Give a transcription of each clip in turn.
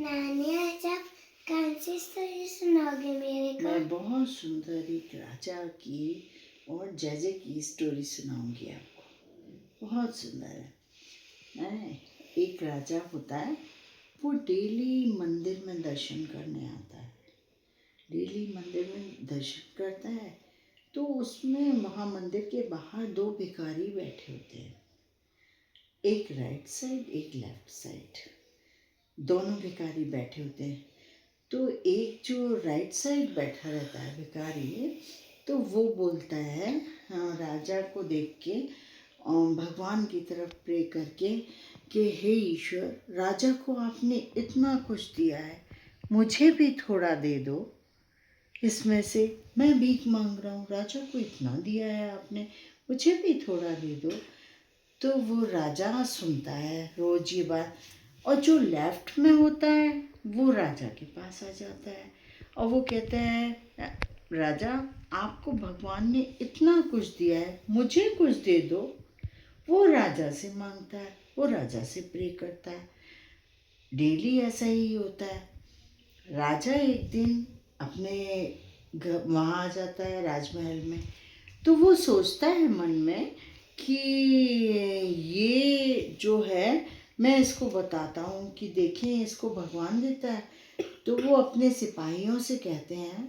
नानी आज आप कौन सी स्टोरी सुनाओगे मेरे को? मैं बहुत सुंदर एक राजा की और जैजे की स्टोरी सुनाऊंगी आपको। बहुत सुंदर है। एक राजा होता है, वो डेली मंदिर में दर्शन करने आता है। डेली मंदिर में दर्शन करता है तो उसमें वहाँ मंदिर के बाहर दो भिखारी बैठे होते हैं, एक राइट साइड एक लेफ्ट साइड। दोनों भिखारी बैठे होते हैं। तो एक जो राइट साइड बैठा रहता है भिखारी, तो वो बोलता है राजा को देख के भगवान की तरफ प्रे करके कि हे ईश्वर, राजा को आपने इतना कुछ दिया है, मुझे भी थोड़ा दे दो। इसमें से मैं भीख मांग रहा हूँ, राजा को इतना दिया है आपने, मुझे भी थोड़ा दे दो। तो वो राजा सुनता है रोज ये बात, और जो लेफ्ट में होता है वो राजा के पास आ जाता है और वो कहता है राजा, आपको भगवान ने इतना कुछ दिया है, मुझे कुछ दे दो। वो राजा से मांगता है, वो राजा से प्रे करता है। डेली ऐसा ही होता है। राजा एक दिन अपने वहाँ आ जाता है राजमहल में, तो वो सोचता है मन में कि ये जो है मैं इसको बताता हूँ कि देखें इसको भगवान देता है। तो वो अपने सिपाहियों से कहते हैं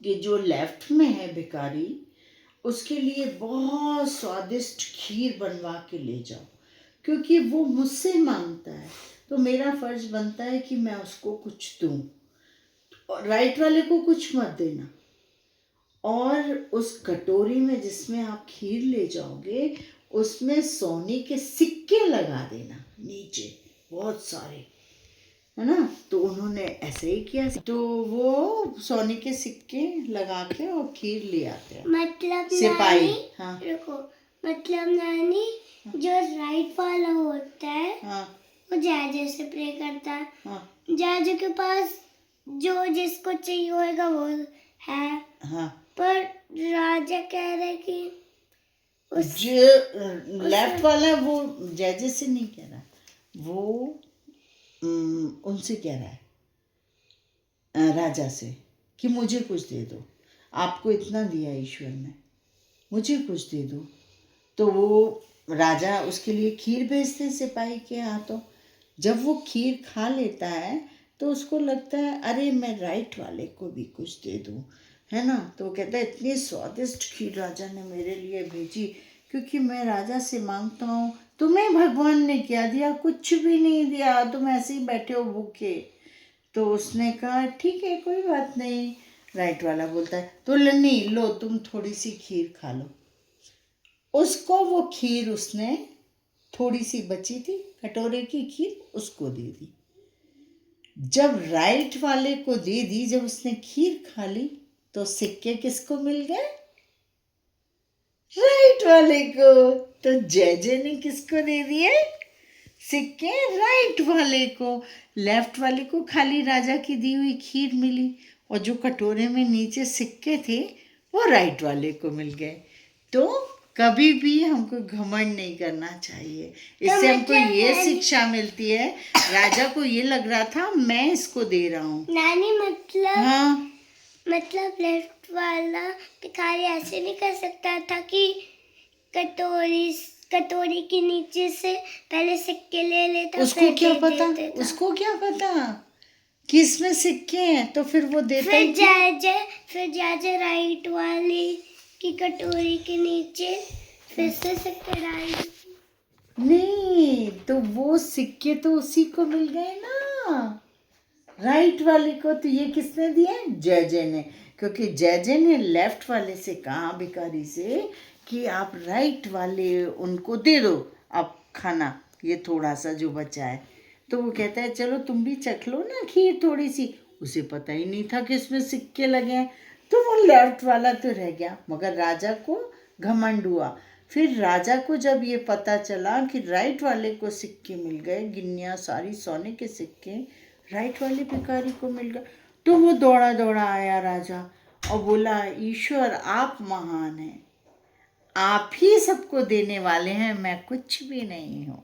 कि जो लेफ्ट में है भिखारी, उसके लिए बहुत स्वादिष्ट खीर बनवा के ले जाओ, क्योंकि वो मुझसे मांगता है तो मेरा फर्ज बनता है कि मैं उसको कुछ दूँ। और राइट वाले को कुछ मत देना। और उस कटोरी में जिसमें आप खीर ले जाओगे, उसमें सोने के सिक्के लगा देना नीचे, बहुत सारे, है ना। तो उन्होंने ऐसे ही किया, तो वो सोने के सिक्के लगा के और खीर ले आते हैं। मतलब सिपाही, नानी, हाँ रुको, मतलब नानी, जो राइट वाला होता है, हाँ वो जाजे से प्रे करता है। हाँ जाजे के पास जो जिसको चाहिए होगा वो है। हाँ। पर राजा कह रहे कि जो लेफ्ट वाला है वो जजेस से नहीं कह रहा, वो उनसे कह रहा है, राजा से, कि मुझे कुछ दे दो, आपको इतना दिया ईश्वर ने, मुझे कुछ दे दो। तो वो राजा उसके लिए खीर भेजते सिपाही के हाथों। जब वो खीर खा लेता है तो उसको लगता है अरे मैं राइट वाले को भी कुछ दे दूँ, है ना। तो वो कहता है इतनी स्वादिष्ट खीर राजा ने मेरे लिए भेजी, क्योंकि मैं राजा से मांगता हूँ, तुम्हें भगवान ने क्या दिया? कुछ भी नहीं दिया, तुम ऐसे ही बैठे हो भूखे। तो उसने कहा ठीक है कोई बात नहीं। राइट वाला बोलता है तो नहीं, लो तुम थोड़ी सी खीर खा लो। उसको वो खीर उसने, थोड़ी सी बची थी कटोरे की खीर, उसको दे दी। जब राइट वाले को दे दी, जब उसने खीर खा ली, तो सिक्के किसको मिल गए? राइट वाले को। तो जैजे ने किसको दे दिए सिक्के? राइट वाले को। लेफ्ट वाले को खाली राजा की दी हुई खीर मिली, और जो कटोरे में नीचे सिक्के थे वो राइट वाले को मिल गए। तो कभी भी हमको घमंड नहीं करना चाहिए। इससे हमको ये शिक्षा मिलती है, राजा को ये लग रहा था मैं इसको दे रहा हूँ। नानी मतलब, हाँ, मतलब लेफ्ट वाला भिखारी ऐसे नहीं कर सकता था कि कटोरी के नीचे से पहले सिक्के ले लेता, उसको क्या पता, उसको क्या पता कि इसमें सिक्के हैं, तो फिर वो देता ही क्यों? फिर जाजे राइट वाली की कटोरी के नीचे फिर से सिक्के डाल। नहीं, तो वो सिक्के तो उसी को मिल गए ना, राइट वाले को। तो ये किसने दिए? जैजे ने, क्योंकि जैजे ने लेफ्ट वाले से कहा भिखारी से कि आप राइट वाले उनको दे दो आप खाना, ये थोड़ा सा जो बचा है। तो वो कहता है चलो तुम भी चख लो ना खीर थोड़ी सी। उसे पता ही नहीं था कि इसमें सिक्के लगे हैं, तो वो लेफ्ट वाला तो रह गया, मगर राजा को घमंड हुआ। फिर राजा को जब ये पता चला कि राइट वाले को सिक्के मिल गए, गिन्नियाँ सारी सोने के सिक्के राइट वाले भिखारी को मिल गया, तो वो दौड़ा दौड़ा आया राजा और बोला ईश्वर आप महान हैं, आप ही सबको देने वाले हैं, मैं कुछ भी नहीं हूँ।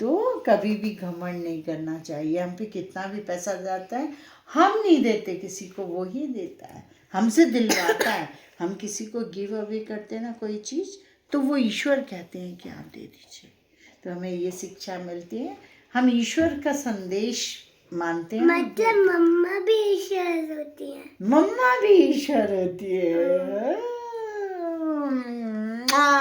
तो कभी भी घमंड नहीं करना चाहिए। हम पे कितना भी पैसा जाता है, हम नहीं देते किसी को, वो ही देता है, हमसे दिलवाता है। हम किसी को गिव अवे करते हैं ना कोई चीज़, तो वो ईश्वर कहते हैं कि आप दे दीजिए। तो हमें ये शिक्षा मिलती है, हम ईश्वर का संदेश मानते हैं। मतलब मम्मा भी ईश्वर होती है। मम्मा भी ईश्वर होती है।